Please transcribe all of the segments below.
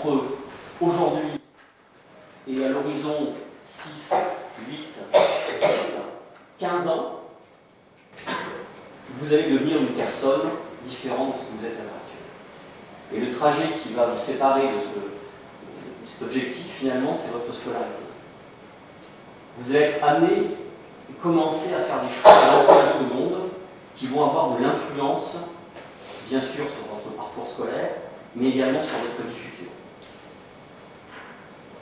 entre aujourd'hui et à l'horizon 6, 8, 10, 15 ans, vous allez devenir une personne différente de ce que vous êtes à l'heure actuelle. Et le trajet qui va vous séparer de cet objectif, finalement, c'est votre scolarité. Vous allez être amené et commencer à faire des choses à l'entrée de seconde qui vont avoir de l'influence, bien sûr, sur votre parcours scolaire, mais également sur votre vie future.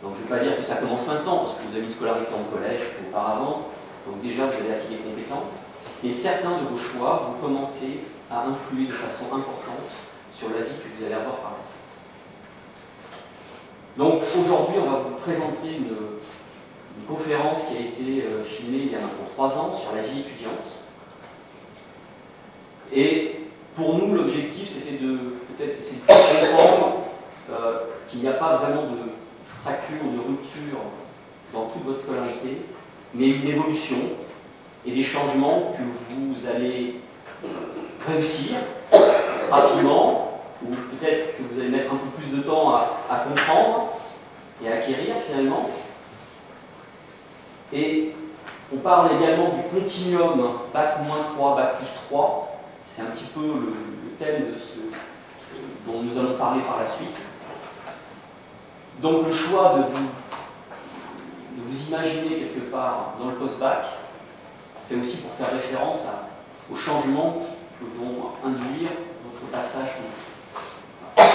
Donc je ne vais pas dire que ça commence maintenant, parce que vous avez une scolarité en collège auparavant, donc déjà vous avez acquis des compétences, mais certains de vos choix, vous commencez à influer de façon importante sur la vie que vous allez avoir par la suite. Donc aujourd'hui, on va vous présenter une conférence qui a été filmée il y a maintenant 3 ans sur la vie étudiante. Et pour nous, l'objectif, c'était de peut-être essayer de comprendre qu'il n'y a pas vraiment de fracture ou de rupture dans toute votre scolarité, mais une évolution et des changements que vous allez réussir rapidement, ou peut-être que vous allez mettre un peu plus de temps à comprendre et à acquérir finalement. Et on parle également du continuum Bac-3, Bac+3. C'est un petit peu le thème de ce dont nous allons parler par la suite. Donc le choix de vous imaginer quelque part dans le post-bac, c'est aussi pour faire référence aux changements que vont induire votre passage ici.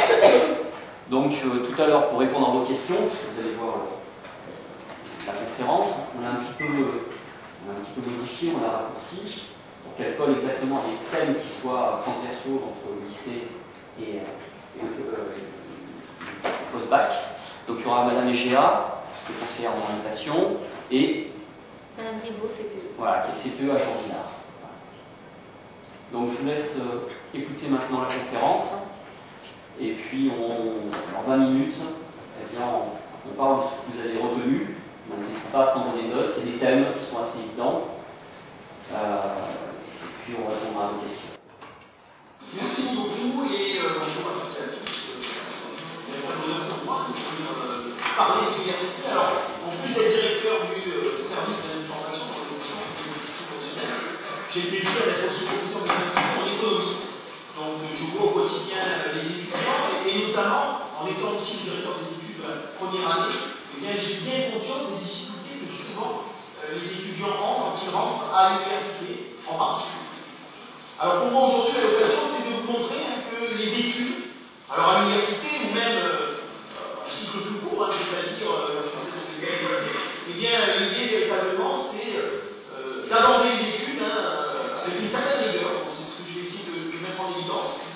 Donc tout à l'heure, pour répondre à vos questions, puisque vous allez voir la conférence, on a un petit peu modifié, on l'a raccourci, pour qu'elle colle exactement à des thèmes qui soient transversaux entre le lycée et le post-bac. Donc il y aura Madame Egea, qui est conseillère en orientation, et Madame Rivaud, CPE. Voilà, qui est CPE à Jean-Villard. Donc je vous laisse écouter maintenant la conférence, et puis en 20 minutes, eh bien, on parle de ce que vous avez retenu. Donc n'hésitez pas à prendre des notes, il y a des thèmes qui sont assez évidents, et puis on répondra à vos questions. Merci beaucoup et bonjour à toutes et à tous. C'est un honneur pour moi de venir parler de l'université. Alors, en plus d'être directeur du service de l'information dans l'élection de l'université professionnelle, j'ai le plaisir d'être aussi professeur d'université en économie. Donc, je vois au quotidien les étudiants et notamment, en étant aussi le directeur des études de la première année, eh bien, j'ai bien conscience des difficultés que souvent les étudiants ont quand ils rentrent à l'université en particulier. Alors pour moi aujourd'hui, l'occasion c'est de vous montrer que les études, alors à l'université ou même un cycle plus court, c'est-à-dire eh bien l'idée véritablement c'est d'aborder les études avec une certaine rigueur. C'est ce que je vais essayer de mettre en évidence.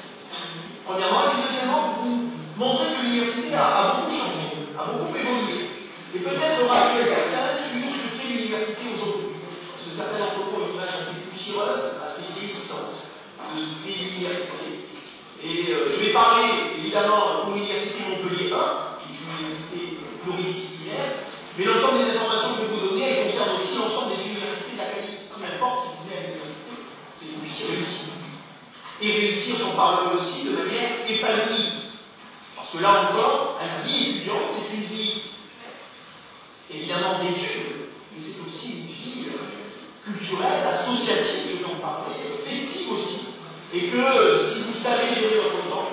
Premièrement, et puis deuxièmement, vous montrer que l'université a beaucoup changé, a beaucoup évolué, et peut-être rassurer certains sur ce qu'est l'université aujourd'hui. Parce que certains d'entre vous ont une image assez poussiéreuse, assez vieillissante de ce qu'est l'université. Et je vais parler évidemment pour l'université Montpellier 1, qui est une université pluridisciplinaire, mais l'ensemble des informations que je vais vous donner, elles concernent aussi l'ensemble des universités de l'académie. Peu importe si vous venez à l'université, c'est que vous puissiez réussir. Et réussir, j'en parlerai aussi, de manière épanouie. Parce que là encore, la vie étudiante, c'est une vie évidemment d'études, mais c'est aussi une vie culturelle, associative, je vais en parler, festive aussi. Et que si vous savez gérer votre temps,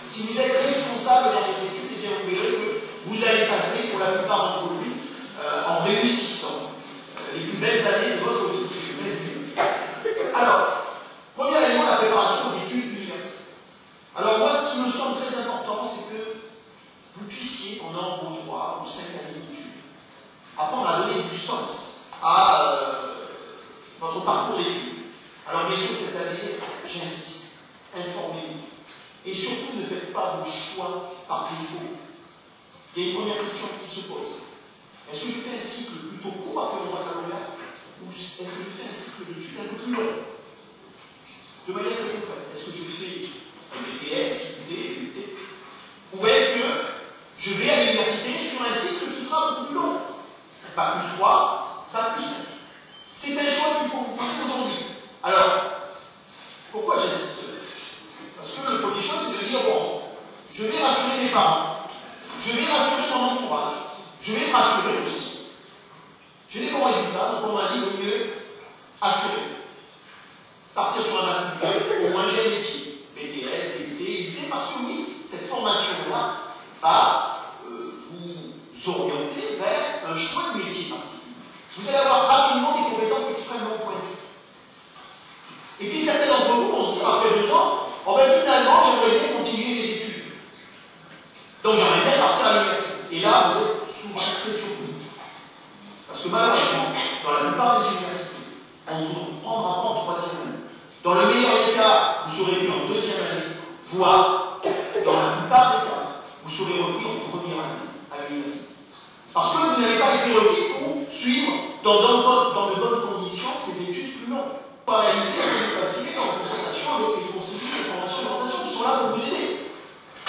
si vous êtes responsable dans votre étude, eh bien vous verrez que vous allez passer, pour la plupart d'entre vous, en réussissant les plus belles années de votre vie. Je m'explique. Alors, premier élément, la préparation aux études d'université. Alors moi, ce qui me semble très important, c'est que vous puissiez, pendant vos 3 ou 5 années d'études, apprendre à donner du sens à votre parcours d'études. Alors bien sûr, cette année, j'insiste, informez-vous. Et surtout, ne faites pas vos choix par défaut. Il y a une première question qui se pose. Est-ce que je fais un cycle plutôt court après mon baccalauréat, ou est-ce que je fais un cycle d'études un peu plus long? De manière très concrète, est-ce que je fais un BTS, IUT, FUT, ou est-ce que je vais à l'université sur un cycle qui sera beaucoup plus long? Bac+3, Bac+5. C'est un choix qu'il faut vous poser aujourd'hui. Alors, pourquoi j'insiste là-dessus? Parce que le premier choix, c'est de dire, bon, je vais rassurer mes parents. bons résultats, donc on m'a dit le mieux assurer. Partir sur un bac plus vieux, au moins j'ai un métier. BTS, BUT, IUT, parce que oui, cette formation-là va vous orienter vers un choix de métier particulier. Vous allez avoir rapidement des compétences extrêmement pointues. Et puis certains d'entre vous vont se dire, après 2 ans, oh ben finalement, j'aimerais bien continuer mes études. Donc j'aimerais bien partir à l'université. Et là, vous êtes souvent très surpris. Parce que malheureusement, dans la plupart des universités, on vous prendra pas en 3e année. Dans le meilleur des cas, vous serez mis en 2e année, voire, dans la plupart des cas, vous serez repris en 1re année à l'université. Parce que vous n'avez pas les prérequis pour suivre dans de bonnes conditions ces études plus longues. Pour réaliser ce que vous fassiez en concertation avec les conseillers de formation et d'orientation qui sont là pour vous aider.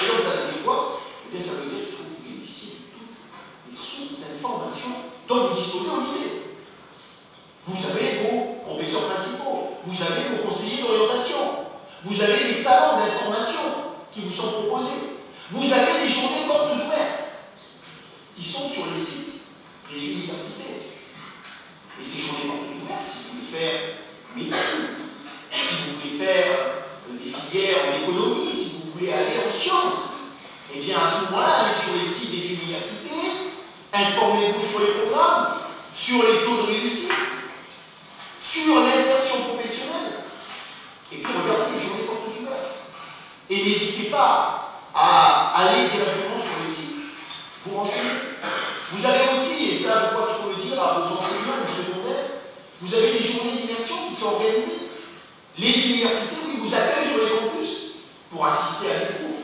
Et donc ça veut dire quoi? Eh bien ça veut dire qu'il faut que vous bénéficiez de toutes les sources d'informations dont vous disposez au lycée. Vous avez vos professeurs principaux, vous avez vos conseillers d'orientation, vous avez des salons d'information qui vous sont proposés, vous avez des journées portes ouvertes qui sont sur les sites des universités. Et ces journées portes ouvertes, si vous voulez faire médecine, si vous voulez faire des filières en économie, si vous voulez aller en sciences, eh bien à ce moment-là, allez sur les sites des universités, informez-vous sur les programmes, sur les taux de réussite, sur l'insertion professionnelle, et puis regardez les journées portes ouvertes. Et n'hésitez pas à aller directement sur les sites, vous renseigner. Vous avez aussi, et ça je crois qu'il faut le dire à vos enseignants du secondaire, vous avez des journées d'immersion qui sont organisées. Les universités, oui, vous accueillent sur les campus pour assister à des cours,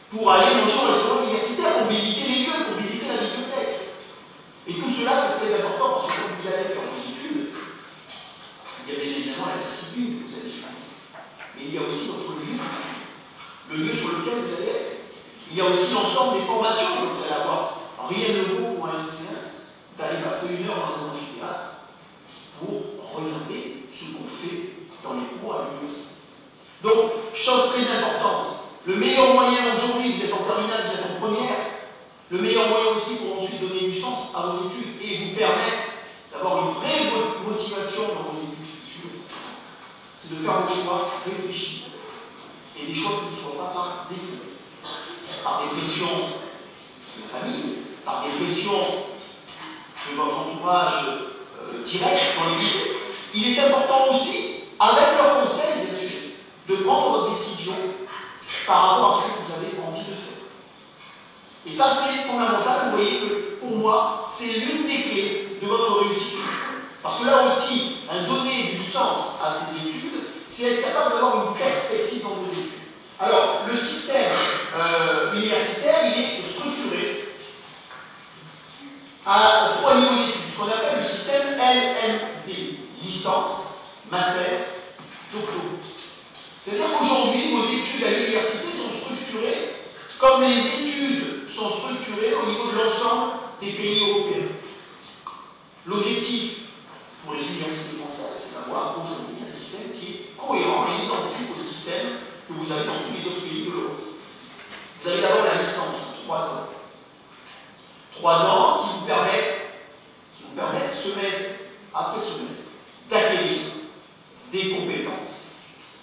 pour aller manger au restaurant universitaire, pour visiter les lieux, pour visiter la bibliothèque. Et tout cela, c'est très important parce que quand vous allez faire vos études, il y a bien évidemment la discipline que vous allez suivre. Mais il y a aussi votre lieu d'études, le lieu sur lequel vous allez être. Il y a aussi l'ensemble des formations que vous allez avoir. Rien ne vaut pour un lycéen d'aller passer 1 heure dans un amphithéâtre pour regarder ce qu'on fait dans les cours à l'université. Donc, chose très importante, le meilleur moyen aujourd'hui, vous êtes en terminale, vous êtes en première, le meilleur moyen aussi pour ensuite donner du sens à vos études et vous permettre d'avoir une vraie motivation dans vos études futures, c'est de faire vos choix réfléchis et des choix qui ne soient pas par défaut, par des pressions de la famille, par des pressions de votre entourage direct dans les lycées. Il est important aussi, avec leur conseil bien sûr, de prendre votre décision par rapport à ce que vous avez envie de faire. Et ça c'est fondamental, vous voyez que pour moi, c'est l'une des clés de votre réussite future. Parce que là aussi, donner du sens à ces études, c'est être capable d'avoir une perspective dans vos études. Alors, le système universitaire, il est structuré à 3 niveaux d'études, ce qu'on appelle le système LMD, licence, master, doctorat. C'est-à-dire qu'aujourd'hui, vos études à l'université sont structurées comme les études sont structurées au niveau de l'ensemble des pays européens. L'objectif pour les universités françaises, c'est d'avoir aujourd'hui un système qui est cohérent et identique au système que vous avez dans tous les autres pays de l'Europe. Vous avez d'abord la licence de 3 ans. 3 ans qui vous permettent semestre après semestre d'acquérir des compétences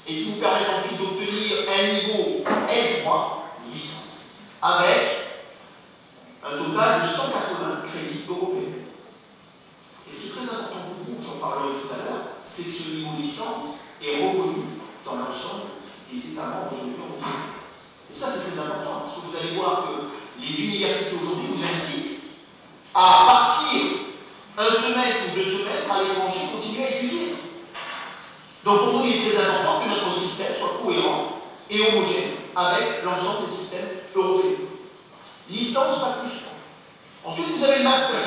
et qui vous permettent ensuite d'obtenir un niveau L3, licence, avec un total de 180 crédits européens. Et ce qui est très important pour vous, j'en parlerai tout à l'heure, c'est que ce niveau licence est reconnu dans l'ensemble des États membres de l'Union européenne. Et ça, c'est très important, parce que vous allez voir que les universités aujourd'hui vous incitent à partir un semestre ou 2 semestres à l'étranger, continuer à étudier. Donc pour nous, il est très important que notre système soit cohérent et homogène avec l'ensemble des systèmes européens. Licence, pas plus. Ensuite, vous avez le master.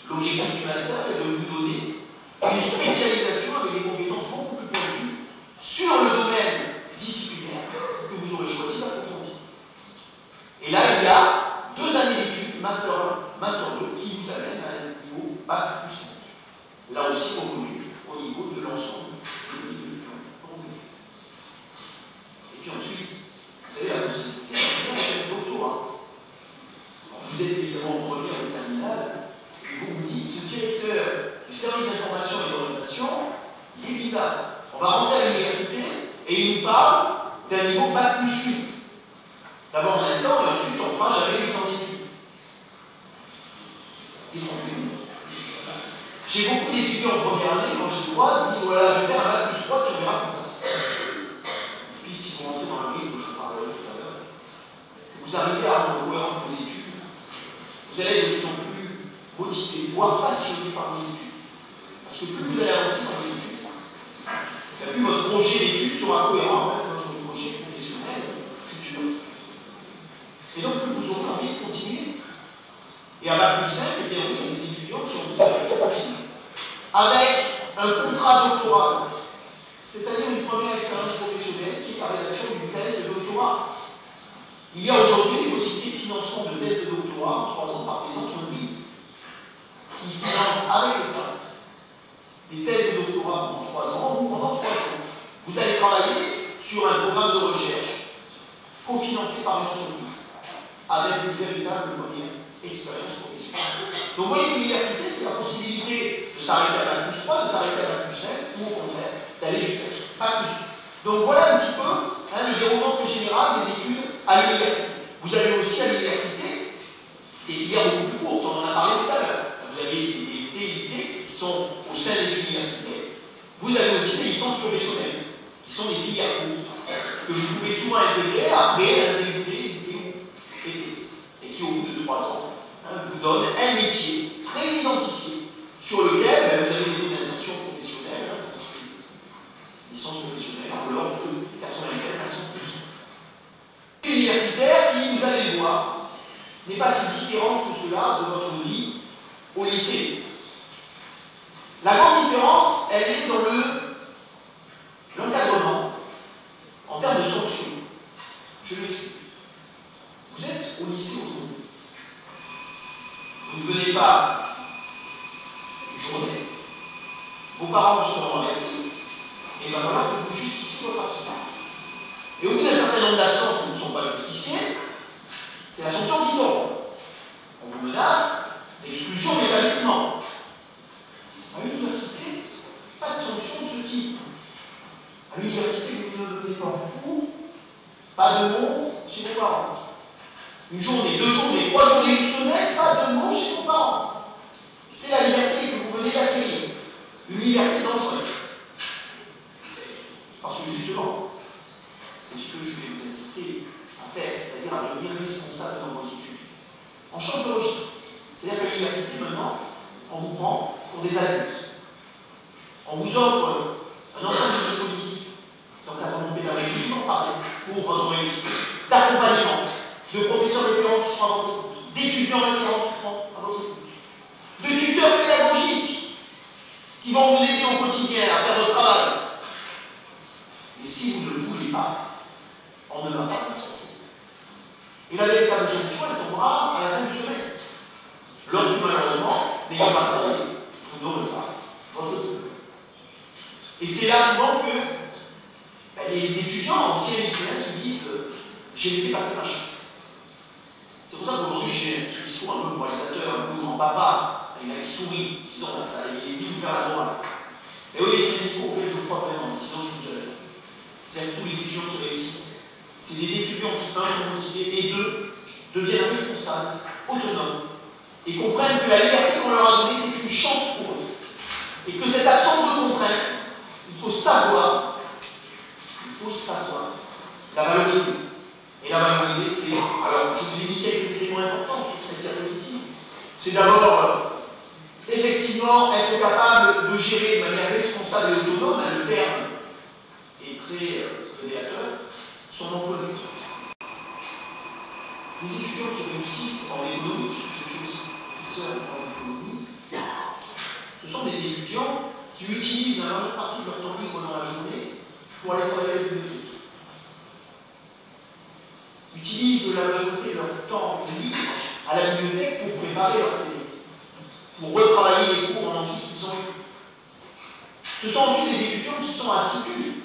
L'objectif du master est de vous donner une spécialisation avec des compétences beaucoup plus pointues sur le domaine disciplinaire que vous aurez choisi d'approfondir. Et là, il y a 2 années d'études, Master 1, Master 2, qui vous amènent à un niveau Bac plus 5. Là aussi, reconnu au niveau de l'ensemble des pays de l'Union européenne. Et puis ensuite, vous avez la possibilité de faire un doctorat. Alors, vous êtes évidemment en première ou terminale, et vous dites, ce directeur du service d'information et d'orientation, il est bizarre. On va rentrer à l'université et il nous parle d'un niveau Bac plus 8. D'abord en même temps et ensuite on fera jamais 8 ans d'études. J'ai beaucoup d'étudiants en première année, quand je les croise, ils disent voilà, je vais faire un Bac plus 3 puis on verra plus tard. Et puis si vous rentrez dans le rythme, je vous parlerai tout à l'heure, vous arrivez à rendre cohérent vos études, vous allez être de plus en plus motivé, voire passionné par vos études. Parce que plus vous allez avancer dans vos études, plus votre projet d'études sera cohérent avec votre projet professionnel futur. Et donc, plus vous aurez envie de continuer. Et à Bac plus 5, eh bien oui, il y a des étudiants qui ont dit je continue. Avec un contrat doctoral, c'est-à-dire une première expérience professionnelle qui est la rédaction d'une thèse de doctorat. Il y a aujourd'hui des possibilités de financement de thèses de doctorat en 3 ans par des entreprises qui financent avec l'État des thèses de doctorat pendant 3 ans ou pendant 3 ans. Vous allez travailler sur un programme de recherche cofinancé par une entreprise avec une véritable première expérience professionnelle. Donc vous voyez que l'université, c'est la possibilité de s'arrêter à Bac plus 3, de s'arrêter à Bac plus 5 ou au contraire d'aller jusqu'à Bac plus 8. Donc voilà un petit peu le déroulement très général des études à l'université. Vous avez aussi à l'université des filières beaucoup plus courtes, on en a parlé tout à l'heure. Vous avez des TIT qui sont au sein des universités. Vous avez aussi des licences professionnelles, qui sont des filières courtes, que vous pouvez souvent intégrer après un DUT, UT ou ETS, et qui au bout de 3 ans vous donne un métier très identifié, sur lequel vous avez des taux d'insertion professionnelle, licence professionnelle, de l'ordre de 95 à 100%. L'universitaire qui, vous allez le voir, n'est pas si différente que cela de votre vie au lycée. La grande différence, elle est dans l'encadrement en termes de sanctions. Je m'explique. Vous êtes au lycée aujourd'hui. Vous ne venez pas une journée. Vos parents vous seront avertis. Et il va falloir que vous justifiez votre absence. Et au bout d'un certain nombre d'absences qui ne sont pas justifiées, c'est la sanction qui tombe. On vous menace d'exclusion d'établissement. À l'université, pas de sanction de ce type. À l'université, vous ne venez pas beaucoup, pas de mots chez vos parents. Une journée, 2 journées, 3 journées, 1 semaine, pas de mots chez vos parents. C'est la liberté que vous venez d'acquérir. Une liberté dangereuse. Parce que justement, c'est ce que je vais vous inciter à faire, c'est-à-dire à devenir responsable dans vos études. On change de registre. C'est-à-dire qu'à l'université, maintenant, on vous prend pour des adultes. On vous offre un ensemble de dispositifs d'encadrement pédagogique, je vais en parler, pour votre réussite, d'accompagnement, de professeurs référents qui seront à votre écoute, d'étudiants référents qui seront à votre écoute, de tuteurs pédagogiques qui vont vous aider au quotidien à faire votre travail. Et si vous ne le voulez pas, on ne va pas vous forcer. Et la véritable solution, elle tombera à la fin du semestre. Lorsque malheureusement, n'ayant pas travaillé, vous n'aurez pas votre diplôme. Et c'est là souvent que les étudiants, anciens lycéens, se disent j'ai laissé passer ma chance. C'est pour ça qu'aujourd'hui j'ai ce discours un peu moralisateur, un peu grand-papa, il y en a qui sourient, disant ça, il est vite de faire la morale. Et oui, c'est un discours auquel je crois vraiment, sinon je vous dirais. C'est-à-dire que tous les étudiants qui réussissent, c'est des étudiants qui, 1, sont motivés et 2, deviennent responsables, autonomes, et comprennent que la liberté qu'on leur a donnée, c'est une chance pour eux. Et que cette absence de contrainte, il faut savoir la valoriser. Et la valoriser, c'est, alors je vous ai dit quelques éléments importants sur cette diapositive. C'est d'abord, effectivement, être capable de gérer de manière responsable et autonome, le terme est très révélateur, son emploi de temps. Les étudiants qui réussissent en économie, puisque je suis aussi professeur en économie, ce sont des étudiants qui utilisent la majeure partie de leur temps libre dans la journée pour aller travailler à la bibliothèque. Utilisent la majorité de leur temps libre à la bibliothèque pour préparer leur télé, pour retravailler les cours en amphi qu'ils ont eu. Ce sont ensuite des étudiants qui sont assidus,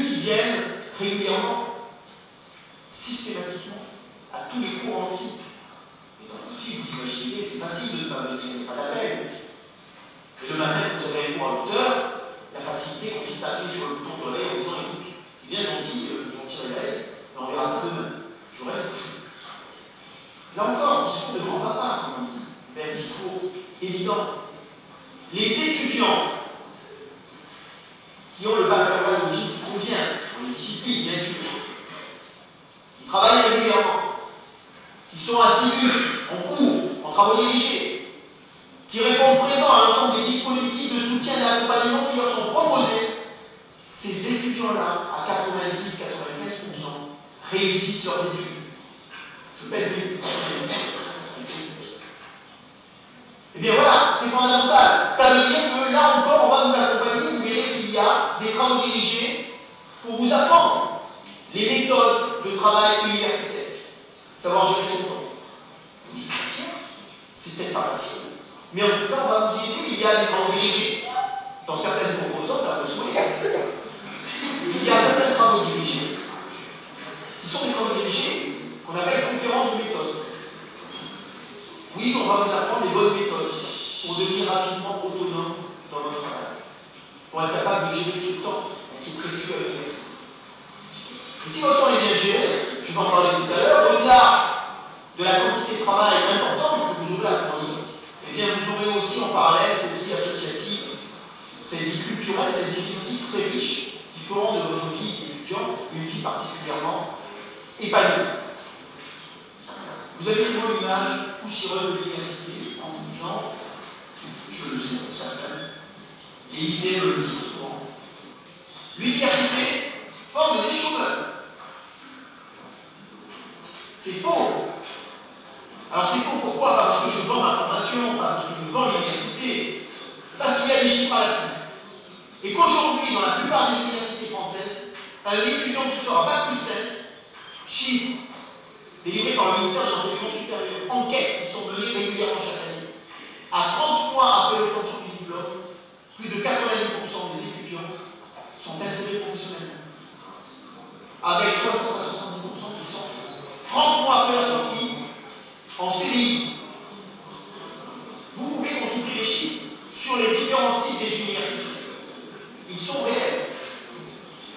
qui viennent régulièrement, systématiquement, à tous les cours en amphi. Et dans l'amphi, vous imaginez que c'est facile de ne pas droit d'auteur, la facilité consiste à appuyer sur le bouton de réveil en disant écoute, c'est bien gentil réveil, mais on verra ça demain. Je reste couché. Là encore, discours de grand-papa, comme on dit, mais un discours évident. Les étudiants qui ont le baccalauréat logique qui convient, pour les disciplines, bien sûr, qui travaillent régulièrement, qui sont assidus en cours, en travaux dirigés, qui répondent présents à l'ensemble des dispositifs de soutien et d'accompagnement qui leur sont proposés, ces étudiants-là, à 90-95%, réussissent leurs études. Je pèse les 90%. Eh bien voilà, c'est fondamental. Ça veut dire que là encore, on va vous accompagner, vous verrez qu'il y a des travaux dirigés pour vous apprendre les méthodes de travail universitaire. Savoir gérer son temps. Oui, c'est peut-être pas facile. Mais en tout cas, on va vous y aider. Il y a des travaux dirigés dans certaines composantes, à vos souhaits. Il y a certains travaux dirigés qui sont des travaux dirigés qu'on appelle conférences de méthode. Oui, on va vous apprendre les bonnes méthodes pour devenir rapidement autonome dans votre travail, pour être capable de gérer ce temps qui est précieux à l'université. Et si votre temps est bien géré, je vais en parler tout à l'heure, au-delà de la quantité de travail importante que vous aurez à fournir, eh bien vous aurez aussi en parallèle cette vie associative, cette vie culturelle, cette vie festive très riche, qui feront de votre vie d'étudiant une vie particulièrement épanouie. Vous avez souvent l'image poussiéreuse de l'université en vous disant, je le sais pour certains, les lycées me le disent souvent. L'université forme des chômeurs. C'est faux. Alors c'est faux pourquoi? Pas parce que je vends ma formation, pas parce que je vends l'université, parce qu'il y a des chiffres à l'appui. Et qu'aujourd'hui, dans la plupart des universités françaises, un étudiant qui sort à Bac+5, chiffre délivré par le ministère de l'Enseignement supérieur, enquêtes qui sont menées régulièrement chaque année. À 30 mois après l'obtention du diplôme, plus de 90% des étudiants sont insérés professionnellement. Avec 60 à 70% qui sont 30 mois après la sortie en CDI. Vous pouvez consulter les chiffres sur les différents sites des universités. Ils sont réels.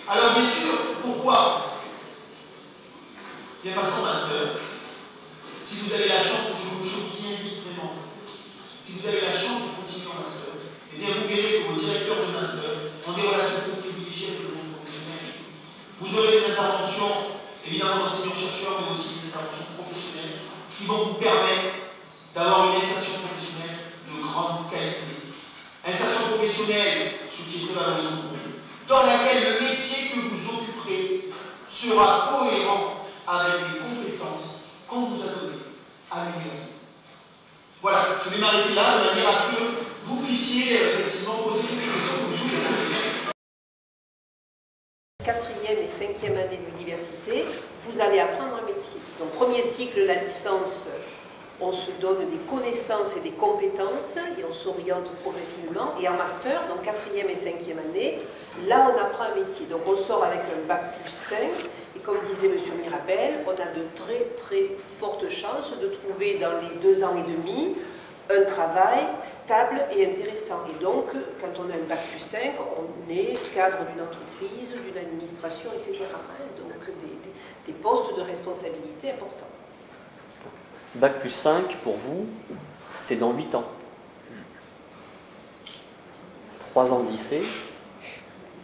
Alors bien sûr, pourquoi? Bien parce qu'en master, si vous avez la chance, et je vous y invite vraiment, si vous avez la chance de continuer en master, eh bien vous verrez que vos directeurs de master ont des relations privilégiées avec le monde professionnel. Vous aurez des interventions, évidemment d'enseignants-chercheurs, mais aussi des interventions professionnelles qui vont vous permettre d'avoir une insertion professionnelle de grande qualité. Insertion professionnelle, ce qui est très valorisant pour vous, dans laquelle le métier que vous occuperez sera cohérent avec les compétences qu'on vous a données à l'université. Voilà, je vais m'arrêter là de manière à ce que vous puissiez effectivement poser toutes les questions que vous souhaitez poser. Merci. 4e et 5e année d'université, vous allez apprendre un métier. Donc, premier cycle, la licence, on se donne des connaissances et des compétences et on s'oriente progressivement. Et en master, donc 4e et 5e année, là on apprend un métier. Donc on sort avec un Bac+5 et comme disait M. Mirabel, on a de très très fortes chances de trouver dans les 2 ans et demi un travail stable et intéressant. Et donc, quand on a un Bac+5, on est cadre d'une entreprise, d'une administration, etc. Donc des postes de responsabilité importants. Bac+5, pour vous, c'est dans 8 ans. 3 ans de lycée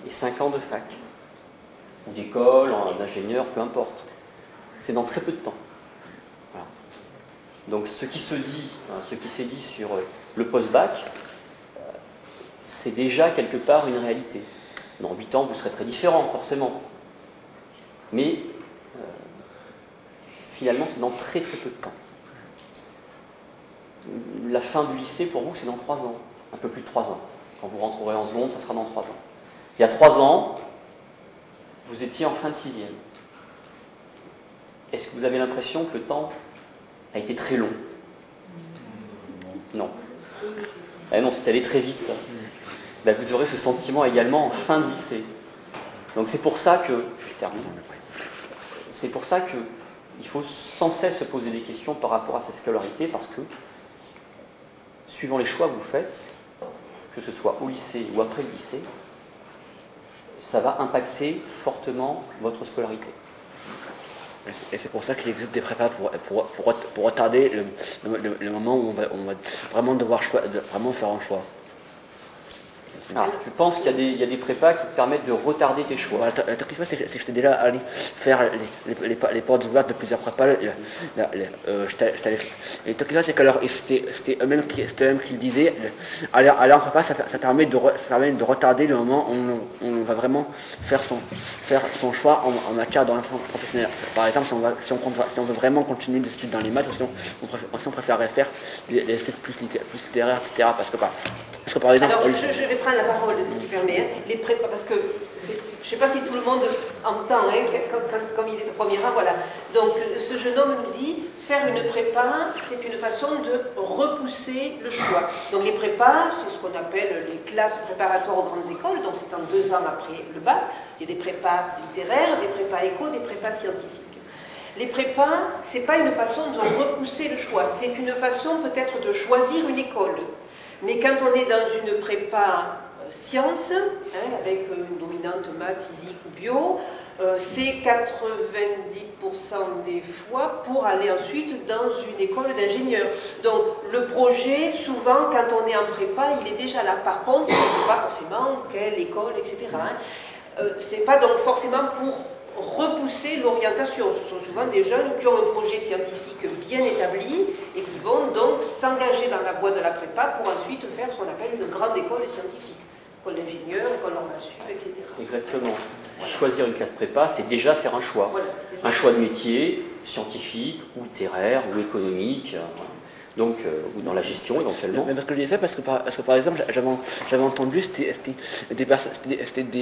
et 5 ans de fac. Ou d'école, en ingénieur, peu importe. C'est dans très peu de temps. Voilà. Donc ce qui s'est dit sur le post-bac, c'est déjà quelque part une réalité. Dans 8 ans, vous serez très différent, forcément. Mais finalement, c'est dans très très peu de temps. La fin du lycée, pour vous, c'est dans 3 ans. Un peu plus de 3 ans. Quand vous rentrerez en seconde, ça sera dans 3 ans. Il y a 3 ans, vous étiez en fin de 6e. Est-ce que vous avez l'impression que le temps a été très long? Non. Ah non, c'est allé très vite, ça. Ben, vous aurez ce sentiment également en fin de lycée. Donc c'est pour ça que... Je termine. C'est pour ça qu'il faut sans cesse se poser des questions par rapport à sa scolarité, parce que, suivant les choix que vous faites, que ce soit au lycée ou après le lycée, ça va impacter fortement votre scolarité. Et c'est pour ça qu'il existe des prépas pour retarder le moment où on va vraiment devoir vraiment faire un choix. Ah, tu penses qu'il y a des prépas qui te permettent de retarder tes choix? Voilà, le truc c'est que j'étais déjà allé faire les portes ouvertes de plusieurs prépas. Et le truc c'est que c'était eux-mêmes qui le disaient. Aller en prépa, ça permet de retarder le moment où on va vraiment faire son choix en matière d'orientation professionnelle. Par exemple, si on veut vraiment continuer des études dans les maths, ou sinon on préférerait faire des études plus littéraires, etc. Parce que par exemple, alors, je vais prendre la parole, si tu permets, hein. Les prépas, parce que je ne sais pas si tout le monde entend, hein, comme il est au premier rang, voilà. Donc, ce jeune homme nous dit, faire une prépa, c'est une façon de repousser le choix. Donc, les prépas, c'est ce qu'on appelle les classes préparatoires aux grandes écoles, donc c'est en 2 ans après le bac. Il y a des prépas littéraires, des prépas éco, des prépas scientifiques. Les prépas, ce n'est pas une façon de repousser le choix, c'est une façon peut-être de choisir une école. Mais quand on est dans une prépa sciences, hein, avec une dominante maths, physique ou bio, c'est 90% des fois pour aller ensuite dans une école d'ingénieur. Donc le projet, souvent, quand on est en prépa, il est déjà là. Par contre, on ne sait pas forcément quelle école, etc. Hein. C'est pas donc forcément pour repousser l'orientation. Ce sont souvent des jeunes qui ont un projet scientifique bien établi et qui vont donc s'engager dans la voie de la prépa pour ensuite faire ce qu'on appelle une grande école scientifique. École d'ingénieur, école normale sup, etc. Exactement. Voilà. Choisir une classe prépa, c'est déjà faire un choix. Voilà, un choix de métier, scientifique, ou littéraire, ou économique. Donc, ou dans la gestion éventuellement. Mais parce que je disais ça, parce que par exemple, j'avais entendu, c'était des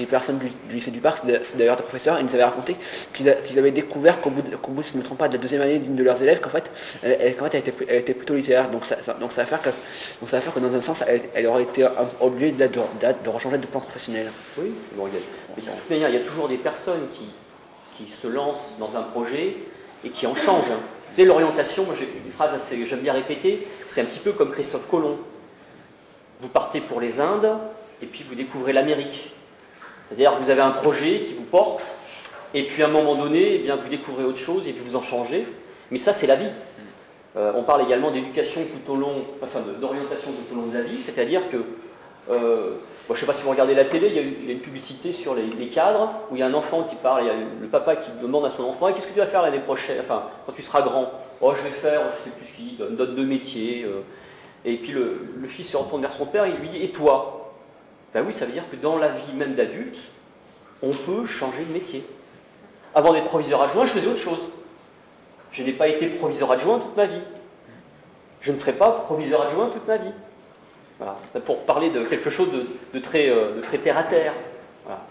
personnes du lycée du Parc, c'est d'ailleurs des professeurs, ils nous avaient raconté qu'ils avaient découvert qu'au bout, si je ne me trompe pas, de la 2e année d'une de leurs élèves, qu'en fait, elle était plutôt littéraire. Donc ça va faire que dans un sens, elle aurait été obligée de rechanger de plan professionnel. Oui, bon, mais de toute manière, il y a toujours des personnes qui se lancent dans un projet et qui en changent. Vous savez, l'orientation, moi j'ai une phrase que j'aime bien répéter, c'est un petit peu comme Christophe Colomb. Vous partez pour les Indes et puis vous découvrez l'Amérique. C'est-à-dire que vous avez un projet qui vous porte et puis à un moment donné, eh bien, vous découvrez autre chose et puis vous en changez. Mais ça, c'est la vie. On parle également d'éducation tout au long, enfin d'orientation tout au long de la vie, c'est-à-dire que, je ne sais pas si vous regardez la télé, il y a une publicité sur les cadres où il y a un enfant qui parle, il y a le papa qui demande à son enfant qu'est-ce que tu vas faire l'année prochaine, enfin quand tu seras grand. Oh, je vais faire, je ne sais plus ce qu'il donne de métier. Et puis le fils se retourne vers son père et il lui dit et toi? Ben oui, ça veut dire que dans la vie même d'adulte, on peut changer de métier. Avant d'être proviseur adjoint, je faisais autre chose. Je n'ai pas été proviseur adjoint toute ma vie. Je ne serai pas proviseur adjoint toute ma vie. Voilà. Pour parler de quelque chose de très terre à terre. Voilà.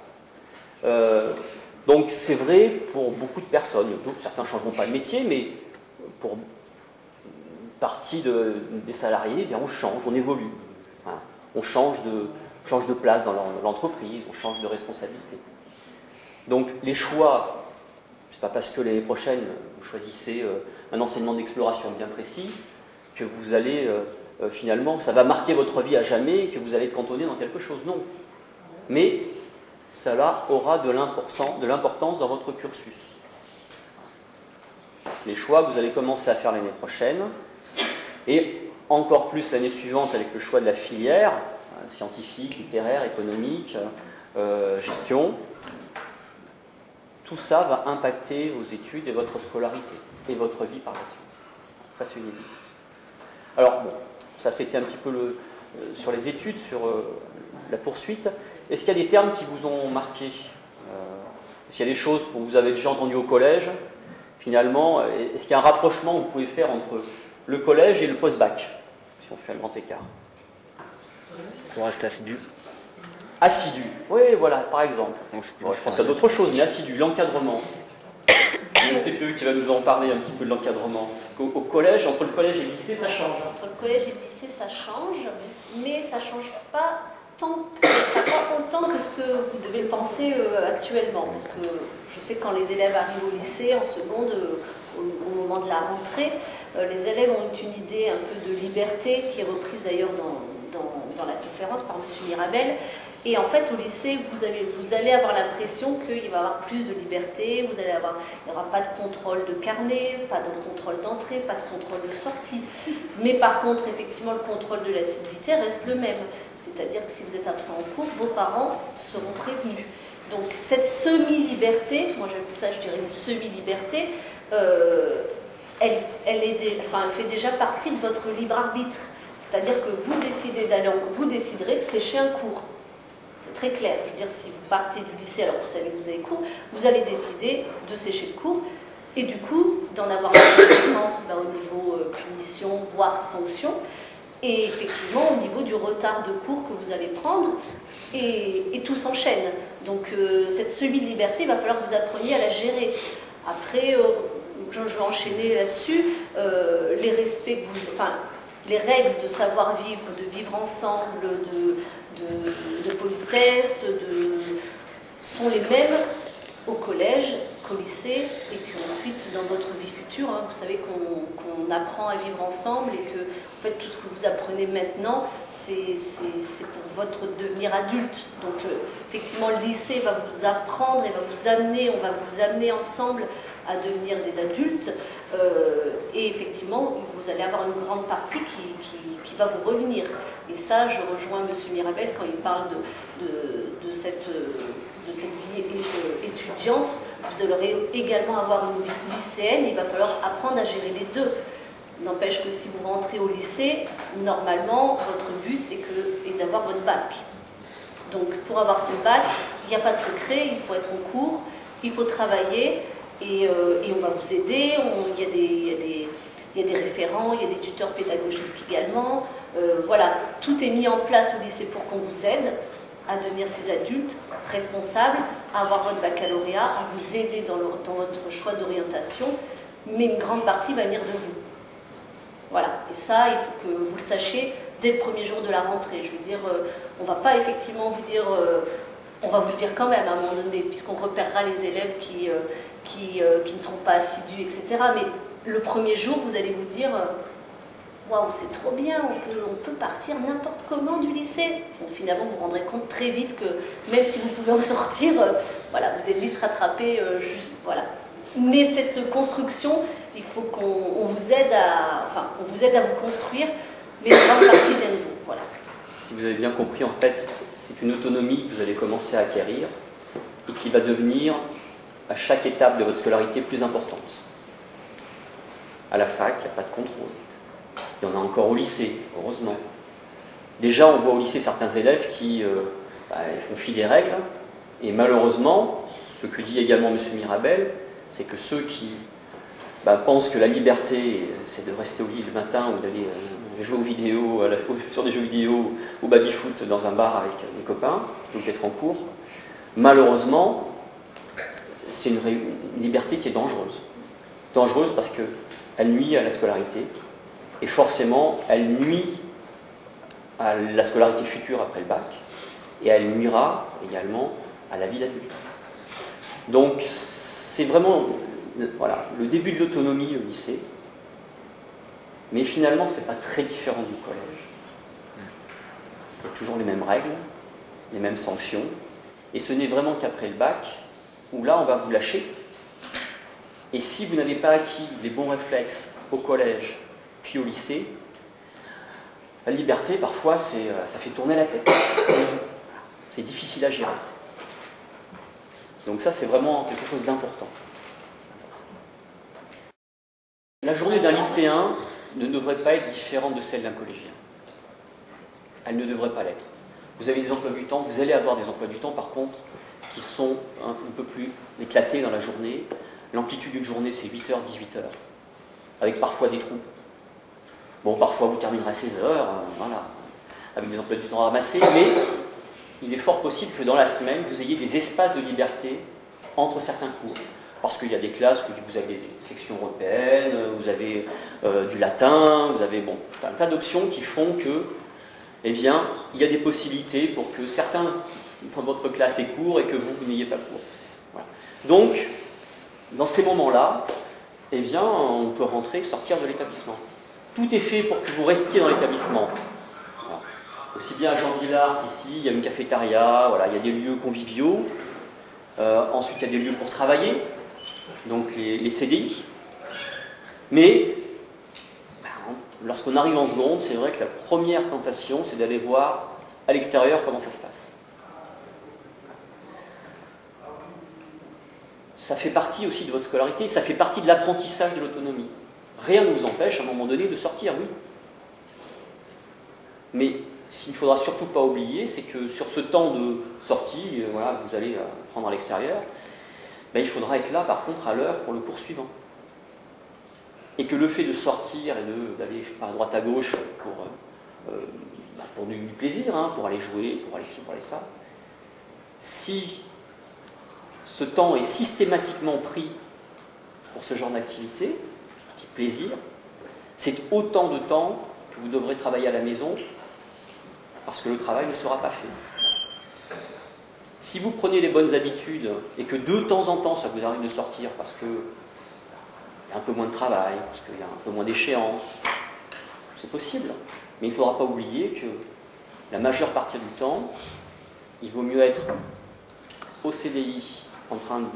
Donc c'est vrai pour beaucoup de personnes. Certains ne changeront pas de métier, mais pour une partie des salariés, eh bien, on change, on évolue. Voilà. On change de place dans l'entreprise, on change de responsabilité. Donc les choix, c'est pas parce que l'année prochaine vous choisissez un enseignement d'exploration bien précis que vous allez finalement, ça va marquer votre vie à jamais et que vous allez être cantonné dans quelque chose. Non. Mais cela aura de l'importance dans votre cursus. Les choix que vous allez commencer à faire l'année prochaine et encore plus l'année suivante avec le choix de la filière, scientifique, littéraire, économique, gestion, tout ça va impacter vos études et votre scolarité et votre vie par la suite. Ça, c'est une évidence. Alors, bon, ça c'était un petit peu sur les études, sur la poursuite. Est-ce qu'il y a des termes qui vous ont marqué? Est-ce qu'il y a des choses que vous avez déjà entendues au collège? Finalement, est-ce qu'il y a un rapprochement que vous pouvez faire entre le collège et le post-bac, si on fait un grand écart? Il faut rester assidu. Assidu, oui, voilà, par exemple. Bon, je pense à d'autres choses, mais assidu, l'encadrement. Le CPE qui va nous en parler un petit peu de l'encadrement. Parce qu'au collège, entre le collège et le lycée, ça change. Entre le collège et le lycée, ça change, mais ça ne change pas pas autant que ce que vous devez le penser actuellement. Parce que je sais que quand les élèves arrivent au lycée, en seconde, au moment de la rentrée, les élèves ont une idée un peu de liberté, qui est reprise d'ailleurs dans dans la conférence par M. Mirabel. Et en fait, au lycée, vous allez avoir l'impression qu'il va y avoir plus de liberté, il n'y aura pas de contrôle de carnet, pas de contrôle d'entrée, pas de contrôle de sortie. Mais par contre, effectivement, le contrôle de l'assiduité reste le même. C'est-à-dire que si vous êtes absent en cours, vos parents seront prévenus. Donc cette semi-liberté, moi j'appelle ça, je dirais une semi-liberté, elle fait déjà partie de votre libre arbitre. C'est-à-dire que vous déciderez de sécher un cours. C'est très clair. Je veux dire, si vous partez du lycée alors que vous savez que vous avez cours, vous allez décider de sécher le cours et du coup d'en avoir des conséquences au niveau punition, voire sanction, et effectivement au niveau du retard de cours que vous allez prendre, et tout s'enchaîne. Donc cette semi-liberté, il va falloir que vous appreniez à la gérer. Après, je vais enchaîner là-dessus, les respects les règles de savoir-vivre, de vivre ensemble, de politesse, sont les mêmes au collège qu'au lycée, et qu'ensuite dans votre vie future, hein, vous savez qu'on apprend à vivre ensemble, et que en fait, tout ce que vous apprenez maintenant, c'est pour votre devenir adulte. Donc effectivement, le lycée va vous apprendre et on va vous amener ensemble à devenir des adultes, et effectivement, vous allez avoir une grande partie qui va vous revenir. Et ça, je rejoins M. Mirabel quand il parle de cette vie étudiante. Vous allez également avoir une vie lycéenne, et il va falloir apprendre à gérer les deux. N'empêche que si vous rentrez au lycée, normalement, votre but est d'avoir votre bac. Donc, pour avoir ce bac, il n'y a pas de secret, il faut être en cours, il faut travailler, et on va vous aider. Il y a des référents, il y a des tuteurs pédagogiques également. Voilà, tout est mis en place au lycée pour qu'on vous aide à devenir ces adultes responsables, à avoir votre baccalauréat, à vous aider dans votre choix d'orientation, mais une grande partie va venir de vous. Voilà, et ça, il faut que vous le sachiez dès le premier jour de la rentrée. Je veux dire, on ne va pas effectivement vous dire, on va vous le dire quand même à un moment donné, puisqu'on repérera les élèves qui ne seront pas assidus, etc. Mais le premier jour, vous allez vous dire, waouh, c'est trop bien, on peut partir n'importe comment du lycée. Bon, finalement, vous vous rendrez compte très vite que même si vous pouvez en sortir, voilà, vous êtes vite rattrapé, voilà. Mais cette construction, il faut qu'on vous aide à vous construire, mais une grande partie vient de vous. Voilà. Si vous avez bien compris, en fait, c'est une autonomie que vous allez commencer à acquérir et qui va devenir, à chaque étape de votre scolarité, plus importante. À la fac, il n'y a pas de contrôle. Il y en a encore au lycée, heureusement. Déjà, on voit au lycée certains élèves qui font fi des règles, et malheureusement, ce que dit également M. Mirabel, c'est que ceux qui pensent que la liberté, c'est de rester au lit le matin ou d'aller jouer aux vidéos, sur des jeux vidéo, au baby-foot dans un bar avec des copains, plutôt qu'être en cours, malheureusement, c'est une liberté qui est dangereuse. Dangereuse parce qu'elle nuit à la scolarité, et forcément, elle nuit à la scolarité future après le bac, et elle nuira également à la vie d'adulte. Donc, c'est vraiment le début de l'autonomie au lycée, mais finalement, ce n'est pas très différent du collège. Il y a toujours les mêmes règles, les mêmes sanctions, et ce n'est vraiment qu'après le bac, où là, on va vous lâcher. Et si vous n'avez pas acquis les bons réflexes au collège, puis au lycée, la liberté, parfois, ça fait tourner la tête. C'est difficile à gérer. Donc ça, c'est vraiment quelque chose d'important. La journée d'un lycéen ne devrait pas être différente de celle d'un collégien. Elle ne devrait pas l'être. Vous avez des emplois du temps, vous allez avoir des emplois du temps, par contre, qui sont un peu plus éclatés dans la journée. L'amplitude d'une journée, c'est 8h, 18h, avec parfois des trous. Bon, parfois vous terminerez à 16h, voilà, avec des emplois du temps ramassés, mais il est fort possible que dans la semaine, vous ayez des espaces de liberté entre certains cours. Parce qu'il y a des classes où vous avez des sections européennes, vous avez du latin, vous avez un tas d'options qui font que, il y a des possibilités pour que certains dans votre classe aient cours et que vous n'ayez pas cours. Voilà. Donc, dans ces moments-là, on peut rentrer et sortir de l'établissement. Tout est fait pour que vous restiez dans l'établissement. Voilà. Aussi bien à Jean Villard qu'ici, il y a une cafétéria, voilà, il y a des lieux conviviaux. Ensuite, il y a des lieux pour travailler, donc les CDI. Mais lorsqu'on arrive en seconde, c'est vrai que la première tentation, c'est d'aller voir à l'extérieur comment ça se passe. Ça fait partie aussi de votre scolarité, ça fait partie de l'apprentissage de l'autonomie. Rien ne vous empêche à un moment donné de sortir, oui. Mais ce qu'il ne faudra surtout pas oublier, c'est que sur ce temps de sortie, voilà, vous allez prendre à l'extérieur, ben, il faudra être là par contre à l'heure pour le cours suivant. Et que le fait de sortir et d'aller à droite à gauche pour du plaisir, hein, pour aller jouer, pour aller ci, pour aller ça, si ce temps est systématiquement pris pour ce genre d'activité, petit plaisir, c'est autant de temps que vous devrez travailler à la maison parce que le travail ne sera pas fait. Si vous prenez les bonnes habitudes et que de temps en temps ça vous arrive de sortir parce que il y a un peu moins de travail, parce qu'il y a un peu moins d'échéances, c'est possible. Mais il ne faudra pas oublier que la majeure partie du temps, il vaut mieux être au CDI en train de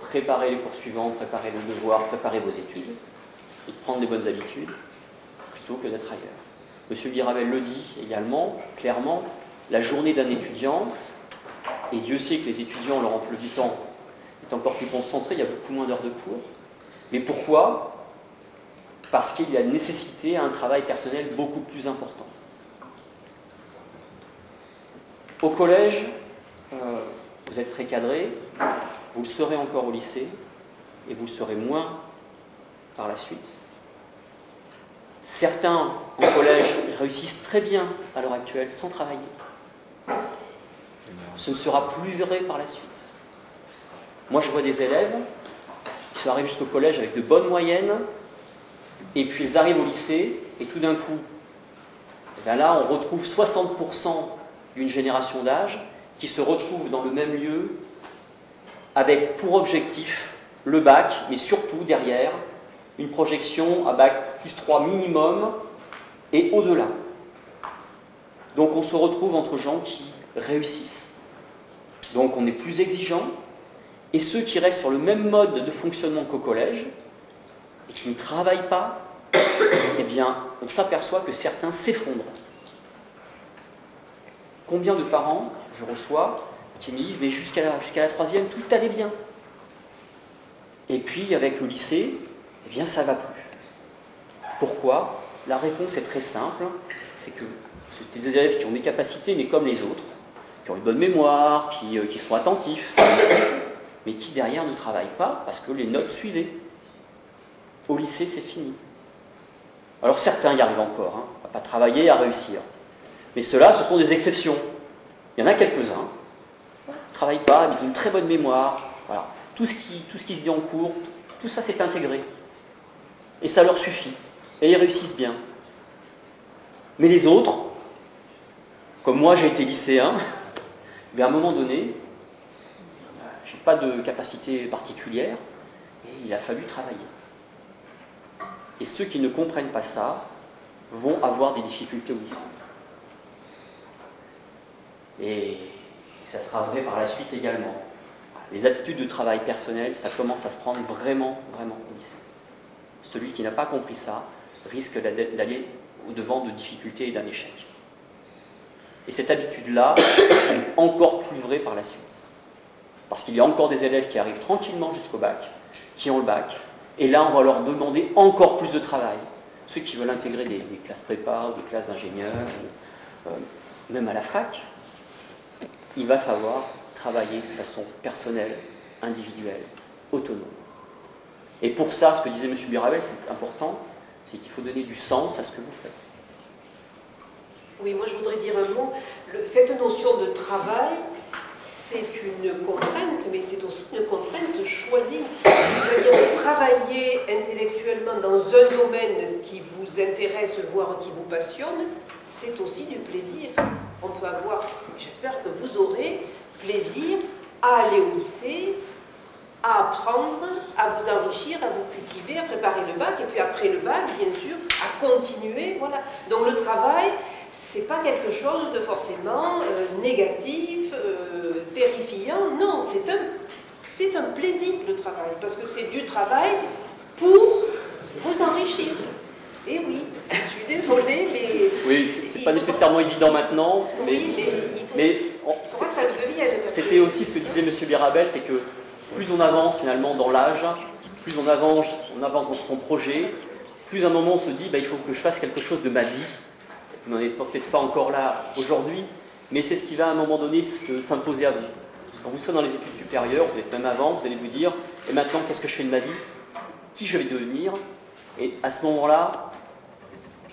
préparer les cours suivants, préparer le devoir, préparer vos études, et de prendre les bonnes habitudes, plutôt que d'être ailleurs. Monsieur Mirabel le dit également, clairement, la journée d'un étudiant, et Dieu sait que les étudiants, leur emploi du temps est encore plus concentré, il y a beaucoup moins d'heures de cours. Mais pourquoi? Parce qu'il y a nécessité à un travail personnel beaucoup plus important. Au collège, vous êtes très cadré, vous le serez encore au lycée, et vous le serez moins par la suite. Certains, en collège, réussissent très bien à l'heure actuelle sans travailler. Ce ne sera plus vrai par la suite. Moi, je vois des élèves qui arrivent jusqu'au collège avec de bonnes moyennes, et puis ils arrivent au lycée, et tout d'un coup, ben là, on retrouve 60% d'une génération d'âge qui se retrouve dans le même lieu, avec pour objectif le bac, mais surtout derrière, une projection à bac plus 3 minimum, et au-delà. Donc on se retrouve entre gens qui réussissent. Donc on est plus exigeant, et ceux qui restent sur le même mode de fonctionnement qu'au collège, et qui ne travaillent pas, eh bien, on s'aperçoit que certains s'effondrent. Combien de parents je reçois qui me disent « mais jusqu'à la troisième, tout allait bien ». Et puis, avec le lycée, eh bien, ça ne va plus. Pourquoi? La réponse est très simple, c'est que c'est des élèves qui ont des capacités, mais comme les autres, qui ont une bonne mémoire, qui sont attentifs, mais qui derrière ne travaillent pas parce que les notes suivaient. Au lycée, c'est fini. Alors certains y arrivent encore, hein, à ne pas travailler, à réussir. Mais ceux-là, ce sont des exceptions. Il y en a quelques-uns, ils ne travaillent pas, ils ont une très bonne mémoire. Voilà. Tout ce qui se dit en cours, tout ça c'est intégré. Et ça leur suffit. Et ils réussissent bien. Mais les autres, comme moi j'ai été lycéen, mais à un moment donné, je n'ai pas de capacité particulière, et il a fallu travailler. Et ceux qui ne comprennent pas ça vont avoir des difficultés au lycée. Et ça sera vrai par la suite également. Les attitudes de travail personnel, ça commence à se prendre vraiment, vraiment au lycée. Celui qui n'a pas compris ça risque d'aller au-devant de difficultés et d'un échec. Et cette habitude-là, elle est encore plus vraie par la suite. Parce qu'il y a encore des élèves qui arrivent tranquillement jusqu'au bac, qui ont le bac, et là on va leur demander encore plus de travail. Ceux qui veulent intégrer des classes prépa, ou des classes d'ingénieurs, même à la fac, il va falloir travailler de façon personnelle, individuelle, autonome. Et pour ça, ce que disait M. Mirabel, c'est important, c'est qu'il faut donner du sens à ce que vous faites. Oui, moi je voudrais dire un mot. Cette notion de travail, c'est une contrainte, mais c'est aussi une contrainte choisie. C'est-à-dire travailler intellectuellement dans un domaine qui vous intéresse, voire qui vous passionne, c'est aussi du plaisir. On peut avoir, j'espère que vous aurez plaisir à aller au lycée, à apprendre, à vous enrichir, à vous cultiver, à préparer le bac, et puis après le bac, bien sûr, à continuer. Voilà. Donc le travail, c'est pas quelque chose de forcément négatif, terrifiant. Non, c'est un plaisir le travail, parce que c'est du travail pour vous enrichir. Et oui, je suis désolée, mais... Oui, c'est pas nécessairement évident maintenant, mais c'était aussi ce que disait M. Birabel, c'est que plus on avance finalement dans l'âge, plus on avance dans son projet, plus à un moment on se dit il faut que je fasse quelque chose de ma vie. Vous n'en êtes peut-être pas encore là aujourd'hui, mais c'est ce qui va à un moment donné s'imposer à vous. Quand vous serez dans les études supérieures, vous êtes même avant, vous allez vous dire et maintenant qu'est-ce que je fais de ma vie? Qui je vais devenir? Et à ce moment-là,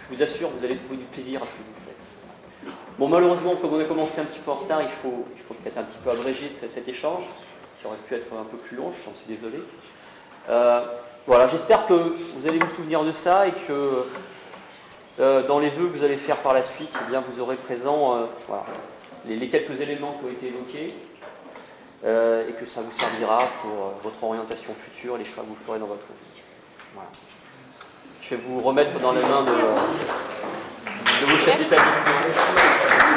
je vous assure, vous allez trouver du plaisir à ce que vous faites. Bon, malheureusement, comme on a commencé un petit peu en retard, il faut peut-être un petit peu abréger cet échange, qui aurait pu être un peu plus long, j'en suis désolé. Voilà, j'espère que vous allez vous souvenir de ça et que dans les vœux que vous allez faire par la suite, eh bien, vous aurez présent voilà, les quelques éléments qui ont été évoqués et que ça vous servira pour votre orientation future et les choix que vous ferez dans votre vie. Voilà. Je vais vous remettre dans les mains de vos chefs d'établissement.